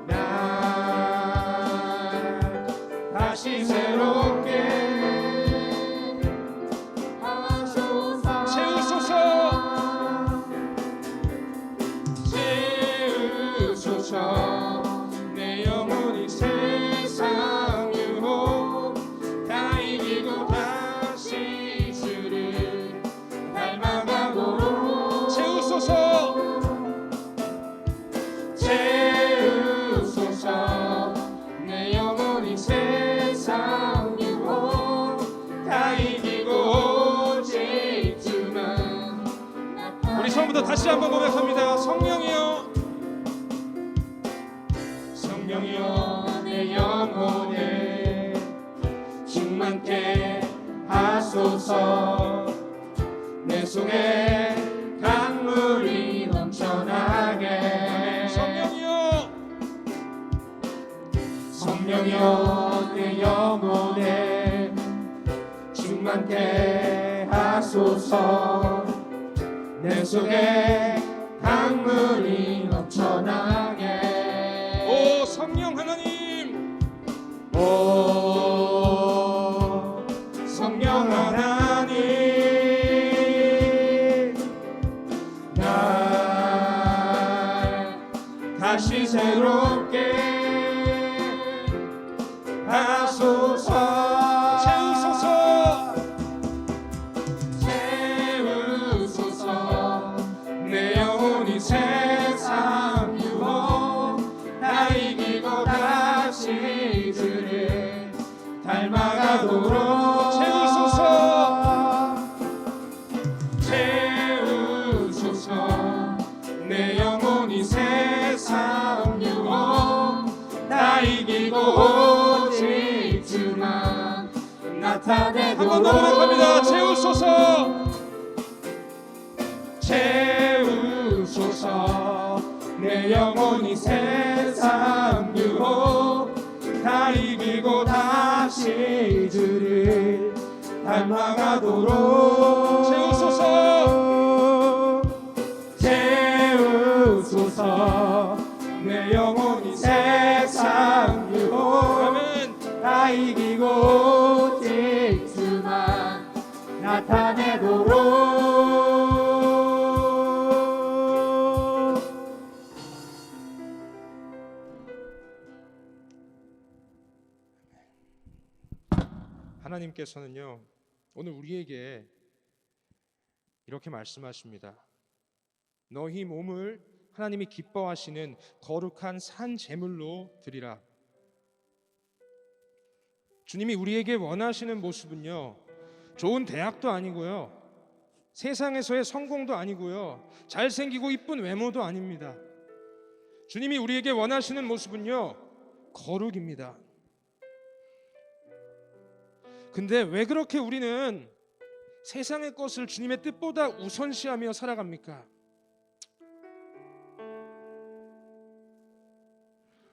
나 다시 새롭게 하소서. 채우소서. 내 영혼이 세상 유혹 다 이기고 다시 주를 닮아가도록 채우소서. 내 영혼이 세상 유혹 다 이기고 오직 주만. 우리 처음부터 다시 한번 고백합니다. 성령이여, 성령이여, 내 영혼에 충만케 하소서. 내 속에 강물이 넘쳐나게. 성령이여, 성령이여, 내 영혼에 충만케 하소서. 내 속에 강물이 넘쳐나게. 오 성령 하나님, 오 성령 하나님, 날 다시 새롭게 하소서. 채우소서. 내 영혼이 세상 유혹 다 이기 닮아가도록 채우소서 내 영혼이 세상 유혹 다 이기고 오직 주만 나타내도록 한 번 더 고백합니다. 채우소서. 채우소서 내 영혼이 세상 유혹 다 이기고 다시 주를 닮아가도록 채우소서. 채우소서 내 영혼이 세상 유혹 아멘. 다 이기고 오직 주만 나타내도록 하나님께서는요, 오늘 우리에게 이렇게 말씀하십니다. 너희 몸을 하나님이 기뻐하시는 거룩한 산 제물로 드리라. 주님이 우리에게 원하시는 모습은요, 좋은 대학도 아니고요, 세상에서의 성공도 아니고요, 잘생기고 이쁜 외모도 아닙니다. 주님이 우리에게 원하시는 모습은요, 거룩입니다. 근데 왜 그렇게 우리는 세상의 것을 주님의 뜻보다 우선시하며 살아갑니까?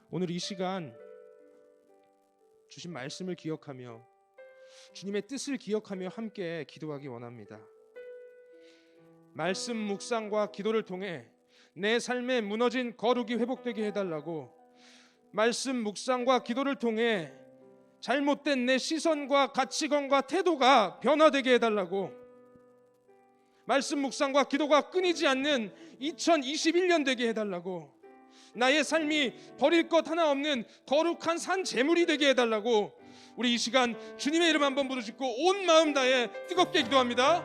오늘 이 시간 주신 말씀을 기억하며 주님의 뜻을 기억하며 함께 기도하기 원합니다. 말씀 묵상과 기도를 통해 내 삶에 무너진 거룩이 회복되게 해달라고, 말씀 묵상과 기도를 통해 잘못된 내 시선과 가치관과 태도가 변화되게 해달라고, 말씀 묵상과 기도가 끊이지 않는 2021년 되게 해달라고, 나의 삶이 버릴 것 하나 없는 거룩한 산 제물이 되게 해달라고, 우리 이 시간 주님의 이름 한번 부르짖고 온 마음 다해 뜨겁게 기도합니다.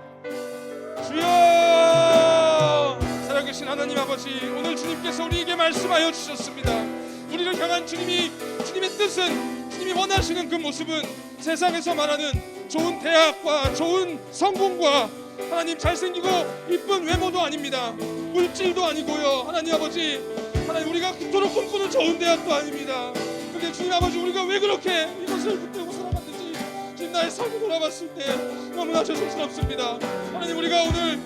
주여, 살아계신 하나님 아버지, 오늘 주님께서 우리에게 말씀하여 주셨습니다. 우리를 향한 주님의 뜻은, 주님이 원하시는 그 모습은 세상에서 말하는 좋은 대학과 좋은 성공과 하나님 잘생기고 이쁜 외모도 아닙니다. 물질도 아니고요, 하나님 아버지, 하나님 우리가 그토록 꿈꾸는 좋은 대학도 아닙니다. 근데 주님 아버지, 우리가 왜 그렇게 이것을 붙들고 살아갔는지 주님 나의 삶을 돌아봤을 때 너무나 죄송스럽습니다. 하나님, 우리가 오늘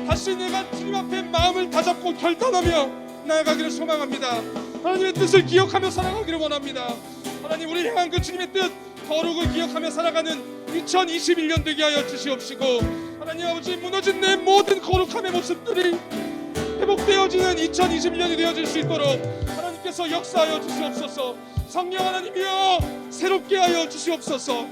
다시 내가 주님 앞에 마음을 다잡고 결단하며 나아가기를 소망합니다. 하나님의 뜻을 기억하며 살아가기를 원합니다. 하나님, 우리를 향한 그 주님의 뜻, 거룩을 기억하며 살아가는 2021년 되게 하여 주시옵시고, 하나님 아버지, 무너진 내 모든 거룩함의 모습들이 회복되어지는 2021년이 되어질 수 있도록 하나님께서 역사하여 주시옵소서. 성령 하나님이여, 새롭게 하여 주시옵소서.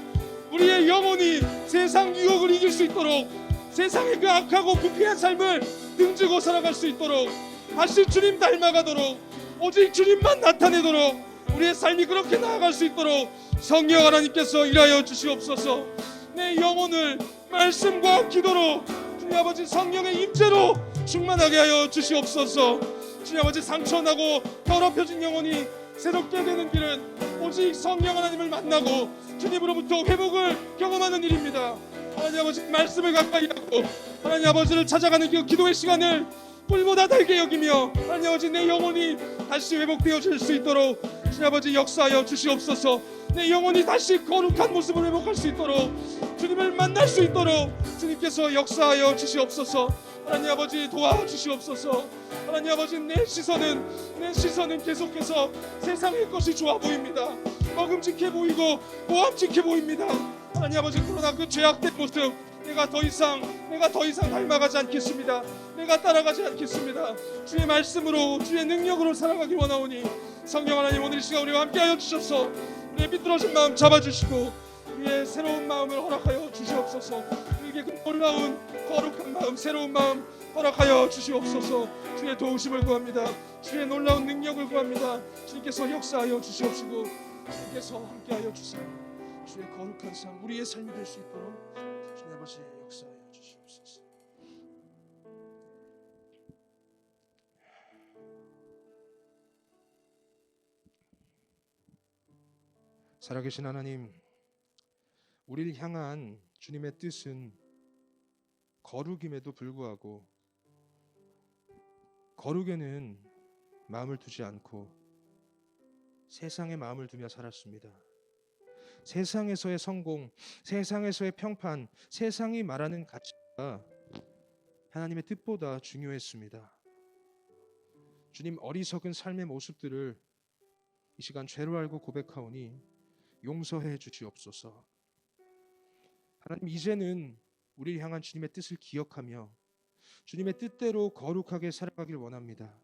우리의 영혼이 세상 유혹을 이길 수 있도록, 세상의 그 악하고 부패한 삶을 등지고 살아갈 수 있도록, 다시 주님 닮아가도록, 오직 주님만 나타내도록 우리의 삶이 그렇게 나아갈 수 있도록 성령 하나님께서 일하여 주시옵소서. 내 영혼을 말씀과 기도로, 주님 아버지, 성령의 임재로 충만하게 하여 주시옵소서. 주님 아버지, 상처나고 더럽혀진 영혼이 새롭게 되는 길은 오직 성령 하나님을 만나고 주님으로부터 회복을 경험하는 일입니다. 하나님 아버지, 말씀을 가까이 하고 하나님 아버지를 찾아가는 그 기도의 시간을 꿀보다 달게 여기며 하나님 아버지, 내 영혼이 다시 회복되어질 수 있도록 주님 아버지 역사하여 주시옵소서. 내 영혼이 다시 거룩한 모습을 회복할 수 있도록, 주님을 만날 수 있도록 주님께서 역사하여 주시옵소서. 하나님 아버지, 도와주시옵소서. 하나님 아버지, 내 시선은 계속해서 세상의 것이 좋아 보입니다. 먹음직해 보이고 모함직해 보입니다. 하나님 아버지, 그러나 그 죄악된 모습 내가 더 이상 닮아가지 않겠습니다. 내가 따라가지 않겠습니다. 주의 말씀으로, 주의 능력으로 살아가기 원하오니 성령 하나님, 오늘 이 시간 우리와 함께하여 주셔서 우리의 비뚤어진 마음 잡아주시고 우리의 새로운 마음을 허락하여 주시옵소서. 우리에게 그 놀라운 거룩한 마음, 새로운 마음 허락하여 주시옵소서. 주의 도우심을 구합니다. 주의 놀라운 능력을 구합니다. 주님께서 역사하여 주시옵시고 주님께서 함께하여 주세요. 주의 거룩한 삶, 우리의 삶이 될 수 있도록 주님 아버지 역사하여 주시옵소서. 살아계신 하나님, 우리를 향한 주님의 뜻은 거룩임에도 불구하고 거룩에는 마음을 두지 않고 세상에 마음을 두며 살았습니다. 세상에서의 성공, 세상에서의 평판, 세상이 말하는 가치가 하나님의 뜻보다 중요했습니다. 주님, 어리석은 삶의 모습들을 이 시간 죄로 알고 고백하오니 용서해 주시옵소서. 하나님, 이제는 우리를 향한 주님의 뜻을 기억하며 주님의 뜻대로 거룩하게 살아가길 원합니다.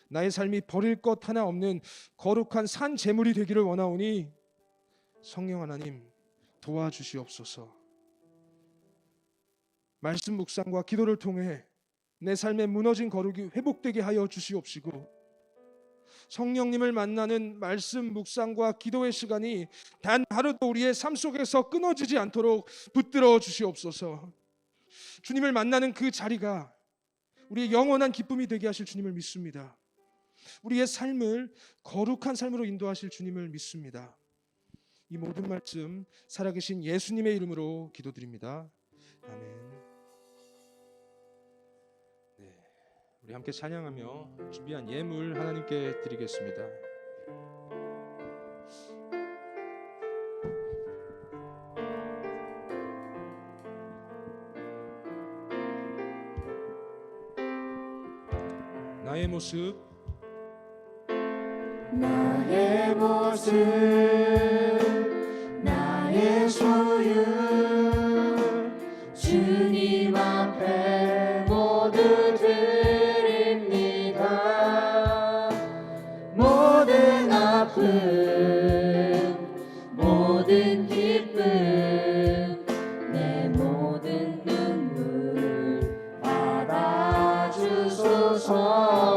나의 삶이 버릴 것 하나 없는 거룩한 산 제물이 되기를 원하오니 성령 하나님 도와주시옵소서. 말씀 묵상과 기도를 통해 내 삶의 무너진 거룩이 회복되게 하여 주시옵시고, 성령님을 만나는 말씀 묵상과 기도의 시간이 단 하루도 우리의 삶 속에서 끊어지지 않도록 붙들어 주시옵소서. 주님을 만나는 그 자리가 우리의 영원한 기쁨이 되게 하실 주님을 믿습니다. 우리의 삶을 거룩한 삶으로 인도하실 주님을 믿습니다. 이 모든 말씀 살아계신 예수님의 이름으로 기도드립니다. 아멘. 네, 우리 함께 찬양하며 준비한 예물 하나님께 드리겠습니다. 나의 모습, 나의 모습, 나의 소유, 주님 앞에 모두 드립니다. 모든 아픔, 모든 기쁨, 내 모든 눈물 받아주소서.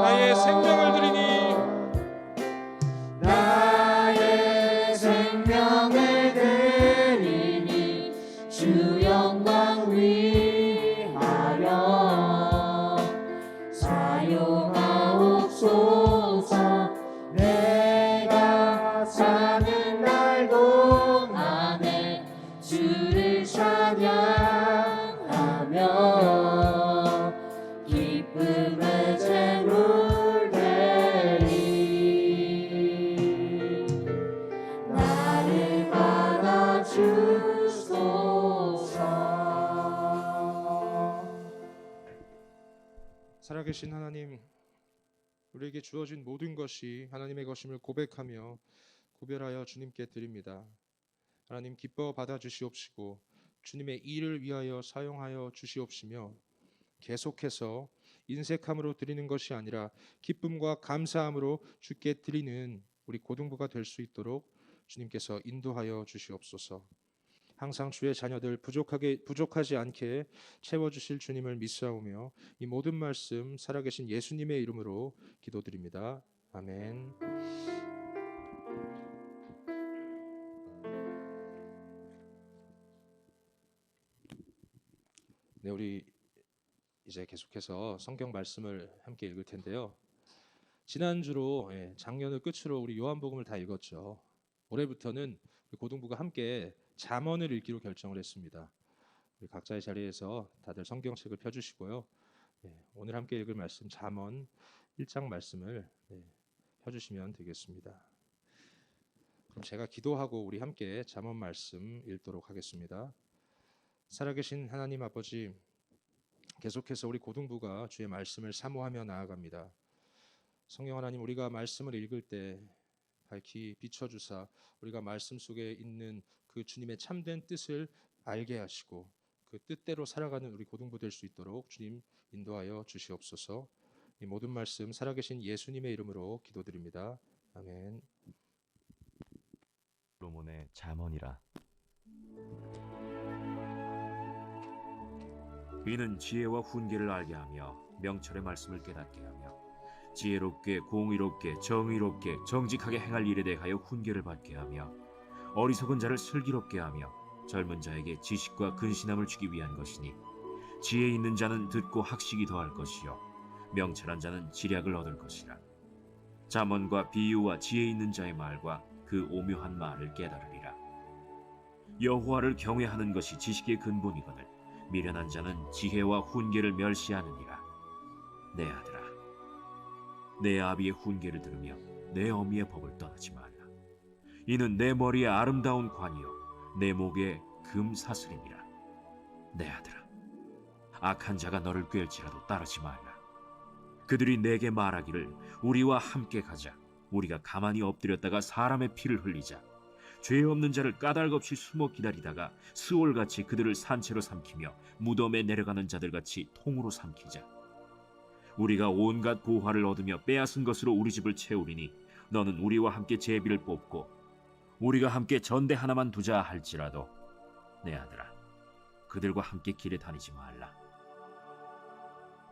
나의 생명을 드리니, 나의 생명을 드리니 주 영광 위하여 사용하옵소서. 내가 사는 날 동안에 주를 찬양하며 기쁨의 제물 드리 나를 받아주소서. 살아계신 하나님, 우리에게 주어진 모든 것이 하나님의 것임을 고백하며 구별하여 주님께 드립니다. 하나님, 기뻐 받아주시옵시고 주님의 일을 위하여 사용하여 주시옵시며, 계속해서 인색함으로 드리는 것이 아니라 기쁨과 감사함으로 주께 드리는 우리 고등부가 될 수 있도록 주님께서 인도하여 주시옵소서. 항상 주의 자녀들 부족하지 않게 채워주실 주님을 믿사오며 이 모든 말씀 살아계신 예수님의 이름으로 기도드립니다. 아멘. 네, 우리 이제 계속해서 성경 말씀을 함께 읽을 텐데요. 지난주로 작년을 끝으로 우리 요한복음을 다 읽었죠. 올해부터는 우리 고등부가 함께 잠언을 읽기로 결정을 했습니다. 우리 각자의 자리에서 다들 성경책을 펴주시고요. 오늘 함께 읽을 말씀 잠언 1장 말씀을 펴주시면 되겠습니다. 그럼 제가 기도하고 우리 함께 잠언 말씀 읽도록 하겠습니다. 살아계신 하나님 아버지, 계속해서 우리 고등부가 주의 말씀을 사모하며 나아갑니다. 성령 하나님, 우리가 말씀을 읽을 때 밝히 비춰주사 우리가 말씀 속에 있는 그 주님의 참된 뜻을 알게 하시고 그 뜻대로 살아가는 우리 고등부 될 수 있도록 주님 인도하여 주시옵소서. 이 모든 말씀 살아계신 예수님의 이름으로 기도드립니다. 아멘. 솔로몬의 잠언이라. 이는 지혜와 훈계를 알게 하며 명철의 말씀을 깨닫게 하며 지혜롭게 공의롭게 정의롭게 정직하게 행할 일에 대하여 훈계를 받게 하며 어리석은 자를 슬기롭게 하며 젊은 자에게 지식과 근신함을 주기 위한 것이니 지혜 있는 자는 듣고 학식이 더할 것이요 명철한 자는 지략을 얻을 것이라. 잠언과 비유와 지혜 있는 자의 말과 그 오묘한 말을 깨달으리라. 여호와를 경외하는 것이 지식의 근본이거늘 미련한 자는 지혜와 훈계를 멸시하느니라. 내 아들아, 내 아비의 훈계를 들으며 내 어미의 법을 떠나지 말라. 이는 내 머리에 아름다운 관이요 내 목에 금 사슬이니라. 내 아들아, 악한 자가 너를 꿰을지라도 따르지 말라. 그들이 내게 말하기를 우리와 함께 가자. 우리가 가만히 엎드렸다가 사람의 피를 흘리자. 죄 없는 자를 까닭 없이 숨어 기다리다가 스올같이 그들을 산채로 삼키며 무덤에 내려가는 자들같이 통으로 삼키자. 우리가 온갖 보화를 얻으며 빼앗은 것으로 우리 집을 채우리니 너는 우리와 함께 제비를 뽑고 우리가 함께 전대 하나만 두자 할지라도 내 아들아, 그들과 함께 길에 다니지 말라.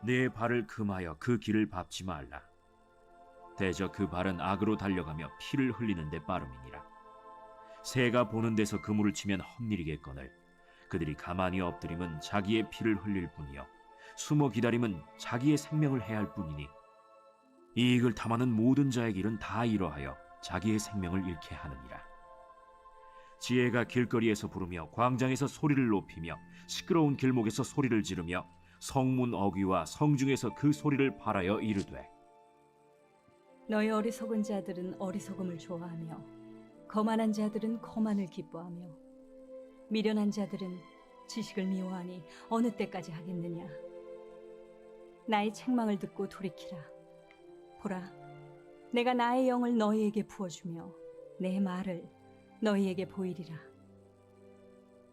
네 발을 금하여 그 길을 밟지 말라. 대저 그 발은 악으로 달려가며 피를 흘리는 데 빠름이니라. 새가 보는 데서 그물을 치면 헛일이겠거늘 그들이 가만히 엎드림은 자기의 피를 흘릴 뿐이요 숨어 기다림은 자기의 생명을 해할 뿐이니 이익을 탐하는 모든 자의 길은 다 이러하여 자기의 생명을 잃게 하느니라. 지혜가 길거리에서 부르며 광장에서 소리를 높이며 시끄러운 길목에서 소리를 지르며 성문 어귀와 성중에서 그 소리를 발하여 이르되 너희 어리석은 자들은 어리석음을 좋아하며 거만한 자들은 거만을 기뻐하며 미련한 자들은 지식을 미워하니 어느 때까지 하겠느냐. 나의 책망을 듣고 돌이키라. 보라, 내가 나의 영을 너희에게 부어주며 내 말을 너희에게 보이리라.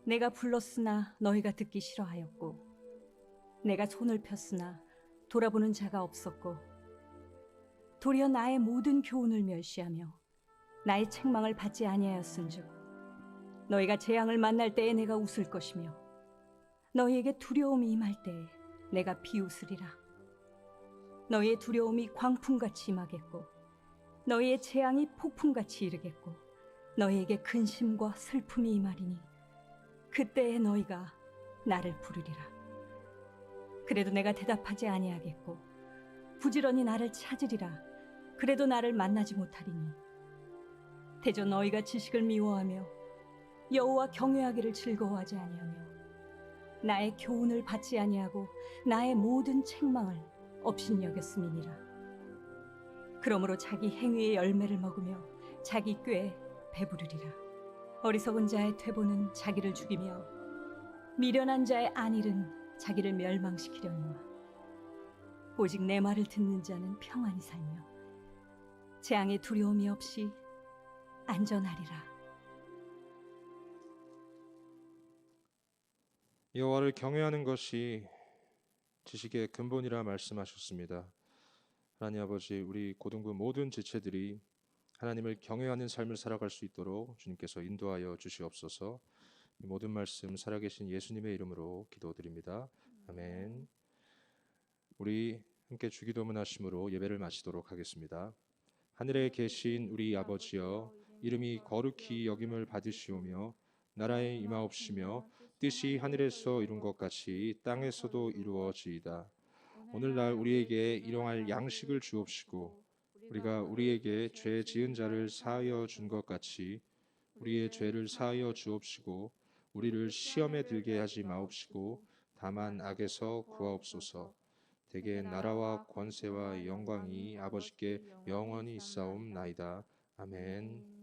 내가 불렀으나 너희가 듣기 싫어하였고 내가 손을 폈으나 돌아보는 자가 없었고 도리어 나의 모든 교훈을 멸시하며 나의 책망을 받지 아니하였은즉 너희가 재앙을 만날 때에 내가 웃을 것이며 너희에게 두려움이 임할 때에 내가 비웃으리라. 너희의 두려움이 광풍같이 임하겠고 너희의 재앙이 폭풍같이 이르겠고 너희에게 근심과 슬픔이 임하리니 그때에 너희가 나를 부르리라. 그래도 내가 대답하지 아니하겠고 부지런히 나를 찾으리라. 그래도 나를 만나지 못하리니 대저 너희가 지식을 미워하며 여호와 경외하기를 즐거워하지 아니하며 나의 교훈을 받지 아니하고 나의 모든 책망을 업신여겼음이니라. 그러므로 자기 행위의 열매를 먹으며 자기 꾀에 배부르리라. 어리석은 자의 퇴보는 자기를 죽이며 미련한 자의 안일은 자기를 멸망시키려니와 오직 내 말을 듣는 자는 평안히 살며 재앙의 두려움이 없이 안전하리라. 여호와를 경외하는 것이 지식의 근본이라 말씀하셨습니다. 하나님 아버지, 우리 고등부 모든 지체들이 하나님을 경외하는 삶을 살아갈 수 있도록 주님께서 인도하여 주시옵소서. 이 모든 말씀 살아계신 예수님의 이름으로 기도드립니다. 아멘. 우리 함께 주기도문 하심으로 예배를 마치도록 하겠습니다. 하늘에 계신 우리 아버지여, 이름이 거룩히 여김을 받으시오며 나라에 임하옵시며 뜻이 하늘에서 이룬 것 같이 땅에서도 이루어지이다. 오늘날 우리에게 일용할 양식을 주옵시고 우리가 우리에게 죄 지은 자를 사하여 준 것 같이 우리의 죄를 사하여 주옵시고 우리를 시험에 들게 하지 마옵시고 다만 악에서 구하옵소서. 대개 나라와 권세와 영광이 아버지께 영원히 있사옵나이다. 아멘.